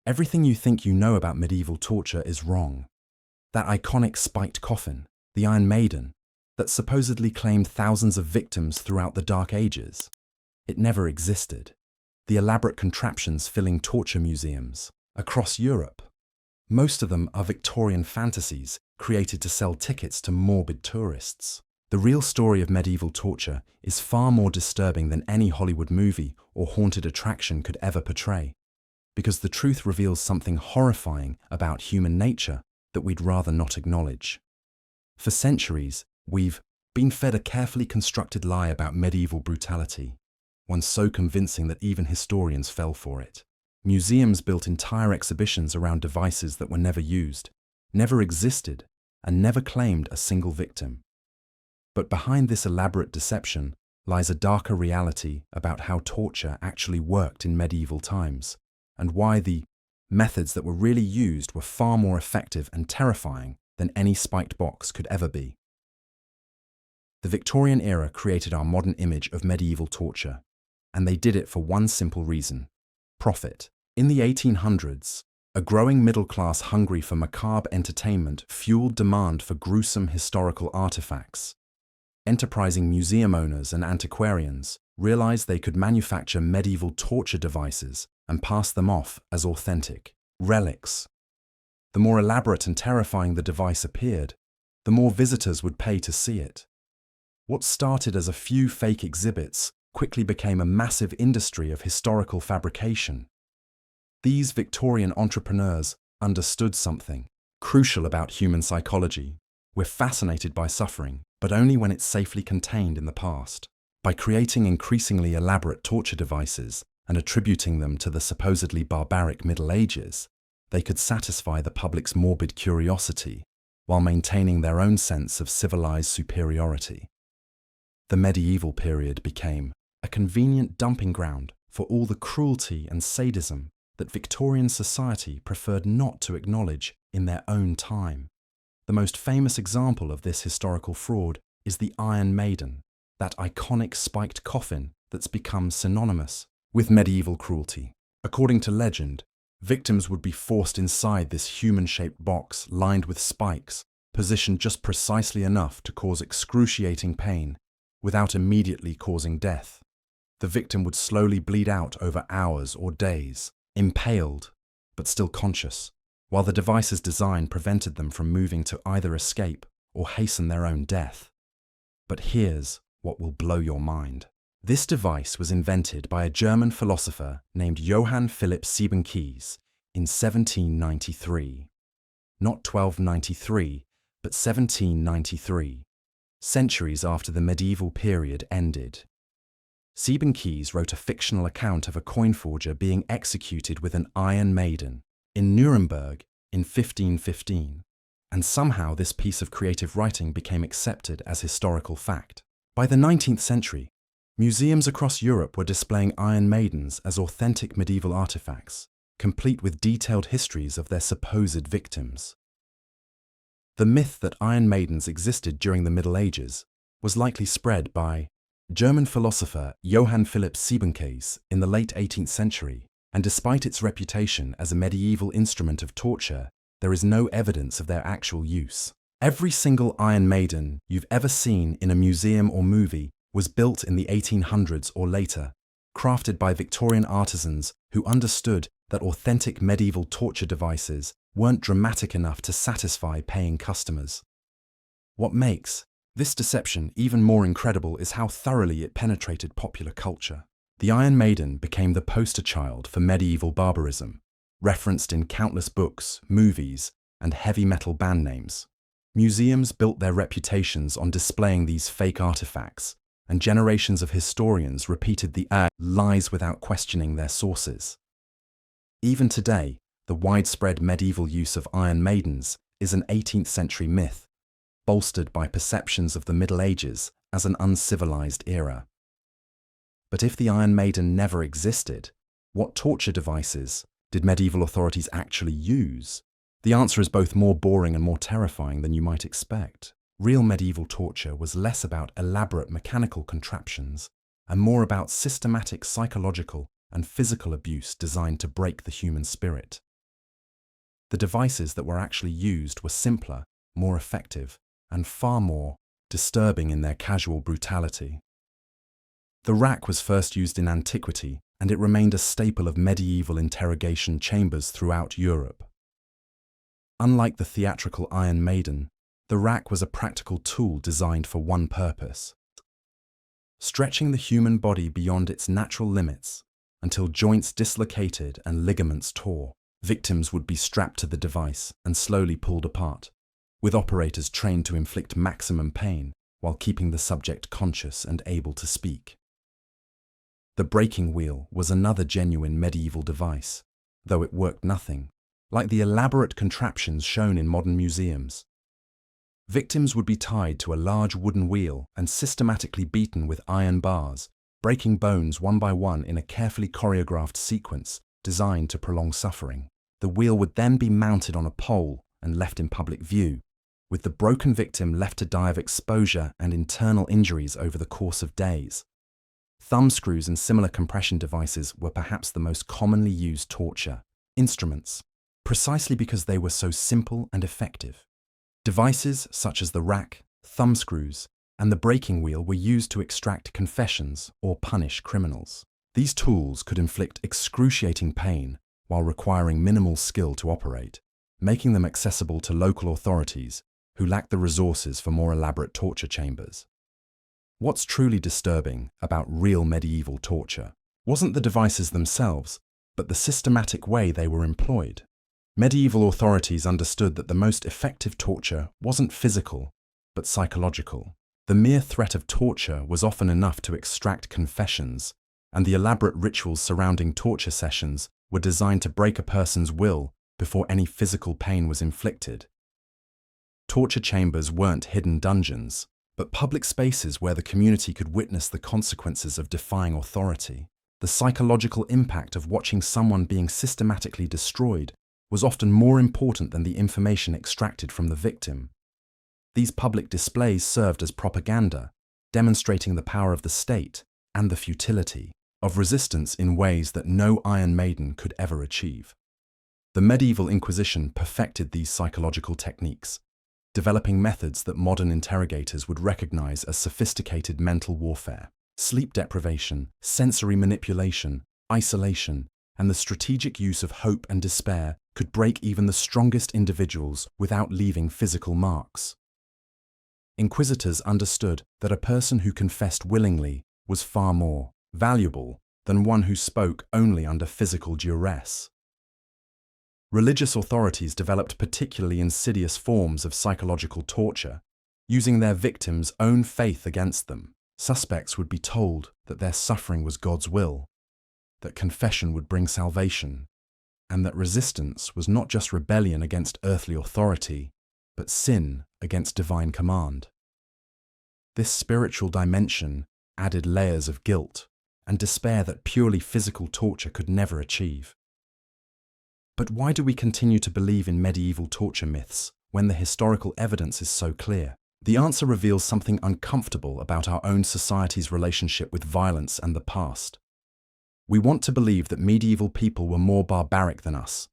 Everything you think you know about medieval torture is wrong. That iconic spiked coffin, the Iron Maiden, that supposedly claimed thousands of victims throughout the Dark Ages, it never existed. The elaborate contraptions filling torture museums across Europe, most of them are Victorian fantasies created to sell tickets to morbid tourists. The real story of medieval torture is far more disturbing than any Hollywood movie or haunted attraction could ever portray, because the truth reveals something horrifying about human nature that we'd rather not acknowledge. For centuries, we've been fed a carefully constructed lie about medieval brutality, one so convincing that even historians fell for it. Museums built entire exhibitions around devices that were never used, never existed, and never claimed a single victim. But behind this elaborate deception lies a darker reality about how torture actually worked in medieval times, and why the methods that were really used were far more effective and terrifying than any spiked box could ever be. The Victorian era created our modern image of medieval torture, and they did it for one simple reason: profit. In the 1800s, a growing middle class hungry for macabre entertainment fueled demand for gruesome historical artifacts. Enterprising museum owners and antiquarians realized they could manufacture medieval torture devices and pass them off as authentic relics. The more elaborate and terrifying the device appeared, the more visitors would pay to see it. What started as a few fake exhibits quickly became a massive industry of historical fabrication. These Victorian entrepreneurs understood something crucial about human psychology. We're fascinated by suffering, but only when it's safely contained in the past. By creating increasingly elaborate torture devices and attributing them to the supposedly barbaric Middle Ages, they could satisfy the public's morbid curiosity while maintaining their own sense of civilized superiority. The medieval period became a convenient dumping ground for all the cruelty and sadism that Victorian society preferred not to acknowledge in their own time. The most famous example of this historical fraud is the Iron Maiden, that iconic spiked coffin that's become synonymous with medieval cruelty. According to legend, victims would be forced inside this human-shaped box lined with spikes, positioned just precisely enough to cause excruciating pain without immediately causing death. The victim would slowly bleed out over hours or days, impaled, but still conscious, while the device's design prevented them from moving to either escape or hasten their own death. But here's what will blow your mind. This device was invented by a German philosopher named Johann Philipp Siebenkees in 1793. Not 1293, but 1793, centuries after the medieval period ended. Siebenkees wrote a fictional account of a coin forger being executed with an Iron Maiden in Nuremberg in 1515, and somehow this piece of creative writing became accepted as historical fact. By the 19th century, museums across Europe were displaying Iron Maidens as authentic medieval artifacts, complete with detailed histories of their supposed victims. The myth that Iron Maidens existed during the Middle Ages was likely spread by German philosopher Johann Philipp Siebenkees in the late 18th century, and despite its reputation as a medieval instrument of torture, there is no evidence of their actual use. Every single Iron Maiden you've ever seen in a museum or movie was built in the 1800s or later, crafted by Victorian artisans who understood that authentic medieval torture devices weren't dramatic enough to satisfy paying customers. What makes this deception even more incredible is how thoroughly it penetrated popular culture. The Iron Maiden became the poster child for medieval barbarism, referenced in countless books, movies, and heavy metal band names. Museums built their reputations on displaying these fake artifacts, and generations of historians repeated the lies without questioning their sources. Even today, the widespread medieval use of Iron Maidens is an 18th century myth, bolstered by perceptions of the Middle Ages as an uncivilized era. But if the Iron Maiden never existed, what torture devices did medieval authorities actually use? The answer is both more boring and more terrifying than you might expect. Real medieval torture was less about elaborate mechanical contraptions and more about systematic psychological and physical abuse designed to break the human spirit. The devices that were actually used were simpler, more effective, and far more disturbing in their casual brutality. The rack was first used in antiquity, and it remained a staple of medieval interrogation chambers throughout Europe. Unlike the theatrical Iron Maiden, the rack was a practical tool designed for one purpose: stretching the human body beyond its natural limits until joints dislocated and ligaments tore. Victims would be strapped to the device and slowly pulled apart, with operators trained to inflict maximum pain while keeping the subject conscious and able to speak. The breaking wheel was another genuine medieval device, though it worked nothing like the elaborate contraptions shown in modern museums. Victims would be tied to a large wooden wheel and systematically beaten with iron bars, breaking bones one by one in a carefully choreographed sequence designed to prolong suffering. The wheel would then be mounted on a pole and left in public view, with the broken victim left to die of exposure and internal injuries over the course of days. Thumbscrews and similar compression devices were perhaps the most commonly used torture instruments, precisely because they were so simple and effective. Devices such as the rack, thumbscrews, and the breaking wheel were used to extract confessions or punish criminals. These tools could inflict excruciating pain while requiring minimal skill to operate, making them accessible to local authorities who lacked the resources for more elaborate torture chambers. What's truly disturbing about real medieval torture wasn't the devices themselves, but the systematic way they were employed. Medieval authorities understood that the most effective torture wasn't physical, but psychological. The mere threat of torture was often enough to extract confessions, and the elaborate rituals surrounding torture sessions were designed to break a person's will before any physical pain was inflicted. Torture chambers weren't hidden dungeons, but public spaces where the community could witness the consequences of defying authority. The psychological impact of watching someone being systematically destroyed was often more important than the information extracted from the victim. These public displays served as propaganda, demonstrating the power of the state and the futility of resistance in ways that no Iron Maiden could ever achieve. The medieval Inquisition perfected these psychological techniques, developing methods that modern interrogators would recognize as sophisticated mental warfare. Sleep deprivation, sensory manipulation, isolation, and the strategic use of hope and despair could break even the strongest individuals without leaving physical marks. Inquisitors understood that a person who confessed willingly was far more valuable than one who spoke only under physical duress. Religious authorities developed particularly insidious forms of psychological torture, using their victims' own faith against them. Suspects would be told that their suffering was God's will, that confession would bring salvation, and that resistance was not just rebellion against earthly authority, but sin against divine command. This spiritual dimension added layers of guilt and despair that purely physical torture could never achieve. But why do we continue to believe in medieval torture myths when the historical evidence is so clear? The answer reveals something uncomfortable about our own society's relationship with violence and the past. We want to believe that medieval people were more barbaric than us,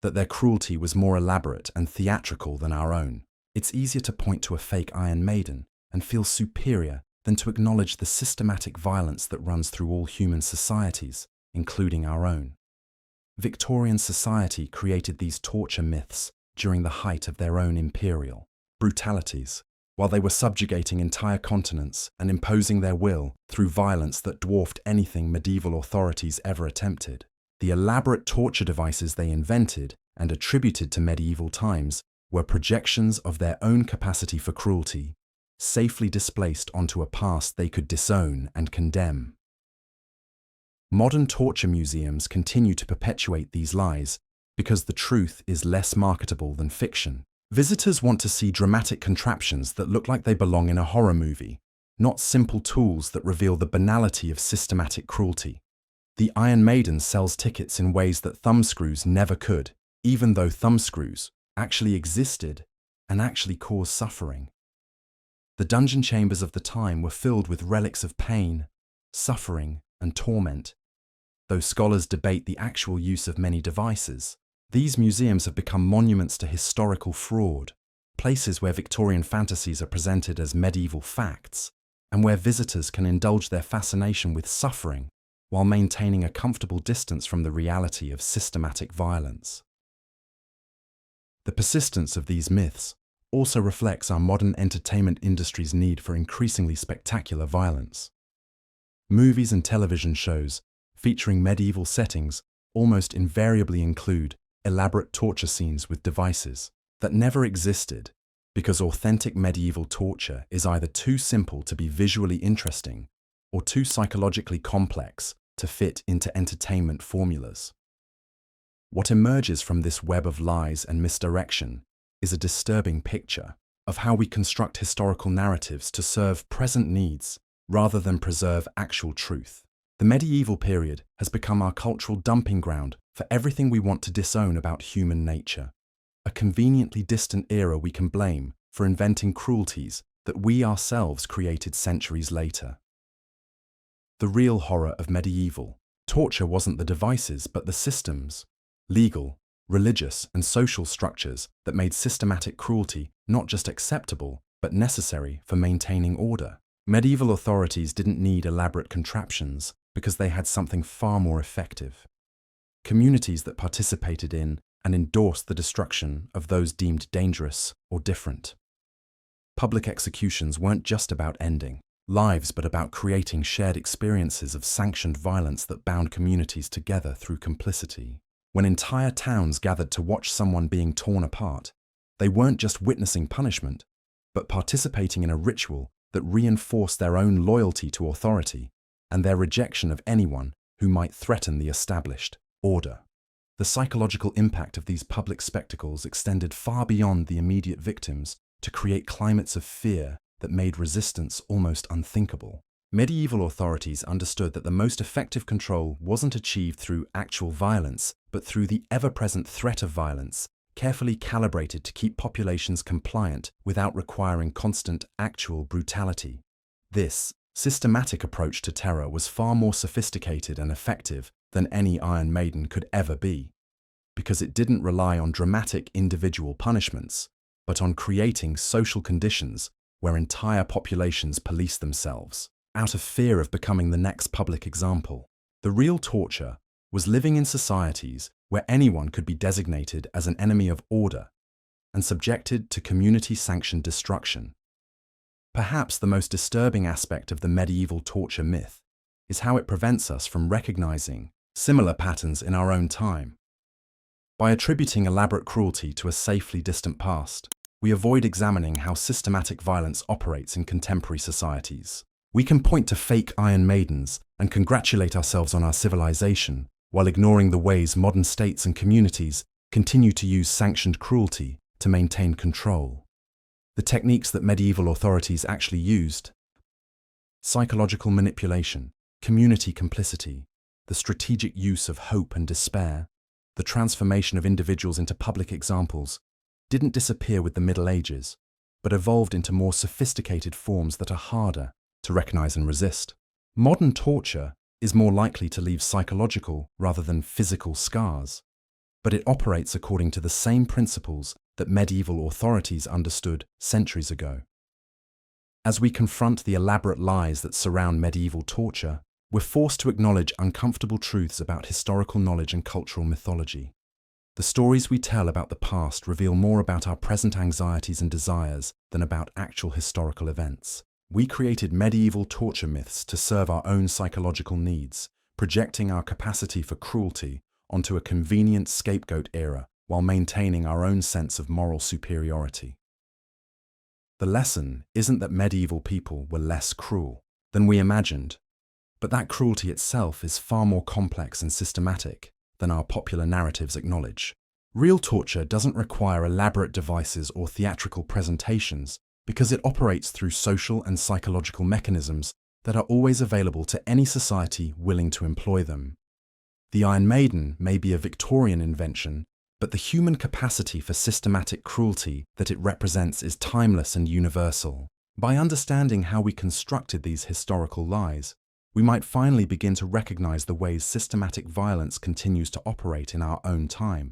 that their cruelty was more elaborate and theatrical than our own. It's easier to point to a fake Iron Maiden and feel superior than to acknowledge the systematic violence that runs through all human societies, including our own. Victorian society created these torture myths during the height of their own imperial brutalities, while they were subjugating entire continents and imposing their will through violence that dwarfed anything medieval authorities ever attempted. The elaborate torture devices they invented and attributed to medieval times were projections of their own capacity for cruelty, safely displaced onto a past they could disown and condemn. Modern torture museums continue to perpetuate these lies because the truth is less marketable than fiction. Visitors want to see dramatic contraptions that look like they belong in a horror movie, not simple tools that reveal the banality of systematic cruelty. The Iron Maiden sells tickets in ways that thumbscrews never could, even though thumbscrews actually existed and actually caused suffering. The dungeon chambers of the time were filled with relics of pain, suffering, and torment. Though scholars debate the actual use of many devices, These museums have become monuments to historical fraud, places where Victorian fantasies are presented as medieval facts, and where visitors can indulge their fascination with suffering while maintaining a comfortable distance from the reality of systematic violence. The persistence of these myths also reflects our modern entertainment industry's need for increasingly spectacular violence. Movies and television shows featuring medieval settings almost invariably include elaborate torture scenes with devices that never existed because authentic medieval torture is either too simple to be visually interesting or too psychologically complex to fit into entertainment formulas. What emerges from this web of lies and misdirection is a disturbing picture of how we construct historical narratives to serve present needs rather than preserve actual truth. The medieval period has become our cultural dumping ground for everything we want to disown about human nature, a conveniently distant era we can blame for inventing cruelties that we ourselves created centuries later. The real horror of medieval torture wasn't the devices but the systems, legal, religious, and social structures that made systematic cruelty not just acceptable but necessary for maintaining order. Medieval authorities didn't need elaborate contraptions because they had something far more effective: communities that participated in and endorsed the destruction of those deemed dangerous or different. Public executions weren't just about ending lives but about creating shared experiences of sanctioned violence that bound communities together through complicity. When entire towns gathered to watch someone being torn apart, they weren't just witnessing punishment, but participating in a ritual that reinforced their own loyalty to authority and their rejection of anyone who might threaten the established order. The psychological impact of these public spectacles extended far beyond the immediate victims to create climates of fear that made resistance almost unthinkable. Medieval authorities understood that the most effective control wasn't achieved through actual violence, but through the ever-present threat of violence, carefully calibrated to keep populations compliant without requiring constant actual brutality. This systematic approach to terror was far more sophisticated and effective than any Iron Maiden could ever be, because it didn't rely on dramatic individual punishments, but on creating social conditions where entire populations police themselves, out of fear of becoming the next public example. The real torture was living in societies where anyone could be designated as an enemy of order and subjected to community-sanctioned destruction. Perhaps the most disturbing aspect of the medieval torture myth is how it prevents us from recognizing similar patterns in our own time. By attributing elaborate cruelty to a safely distant past, we avoid examining how systematic violence operates in contemporary societies. We can point to fake Iron Maidens and congratulate ourselves on our civilization, while ignoring the ways modern states and communities continue to use sanctioned cruelty to maintain control. The techniques that medieval authorities actually used: psychological manipulation, community complicity, the strategic use of hope and despair, the transformation of individuals into public examples, didn't disappear with the Middle Ages, but evolved into more sophisticated forms that are harder to recognize and resist. Modern torture is more likely to leave psychological rather than physical scars, but it operates according to the same principles that medieval authorities understood centuries ago. As we confront the elaborate lies that surround medieval torture, we're forced to acknowledge uncomfortable truths about historical knowledge and cultural mythology. The stories we tell about the past reveal more about our present anxieties and desires than about actual historical events. We created medieval torture myths to serve our own psychological needs, projecting our capacity for cruelty onto a convenient scapegoat era while maintaining our own sense of moral superiority. The lesson isn't that medieval people were less cruel than we imagined, but that cruelty itself is far more complex and systematic than our popular narratives acknowledge. Real torture doesn't require elaborate devices or theatrical presentations because it operates through social and psychological mechanisms that are always available to any society willing to employ them. The Iron Maiden may be a Victorian invention, but the human capacity for systematic cruelty that it represents is timeless and universal. By understanding how we constructed these historical lies, we might finally begin to recognize the ways systematic violence continues to operate in our own time,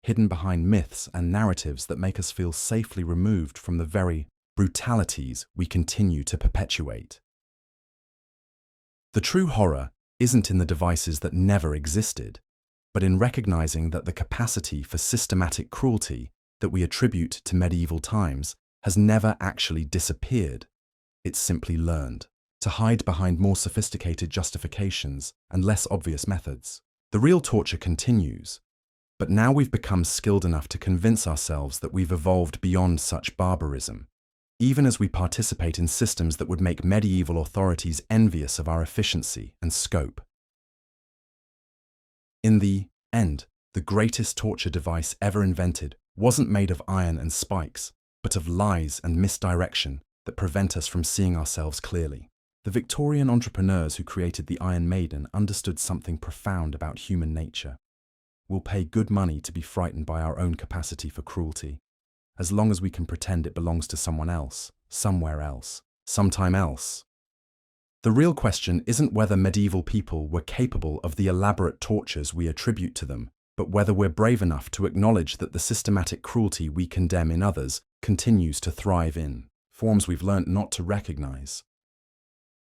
hidden behind myths and narratives that make us feel safely removed from the very brutalities we continue to perpetuate. The true horror isn't in the devices that never existed, but in recognizing that the capacity for systematic cruelty that we attribute to medieval times has never actually disappeared. It's simply learned to hide behind more sophisticated justifications and less obvious methods. The real torture continues, but now we've become skilled enough to convince ourselves that we've evolved beyond such barbarism, even as we participate in systems that would make medieval authorities envious of our efficiency and scope. In the end, the greatest torture device ever invented wasn't made of iron and spikes, but of lies and misdirection that prevent us from seeing ourselves clearly. The Victorian entrepreneurs who created the Iron Maiden understood something profound about human nature. We'll pay good money to be frightened by our own capacity for cruelty, as long as we can pretend it belongs to someone else, somewhere else, sometime else. The real question isn't whether medieval people were capable of the elaborate tortures we attribute to them, but whether we're brave enough to acknowledge that the systematic cruelty we condemn in others continues to thrive in forms we've learnt not to recognize.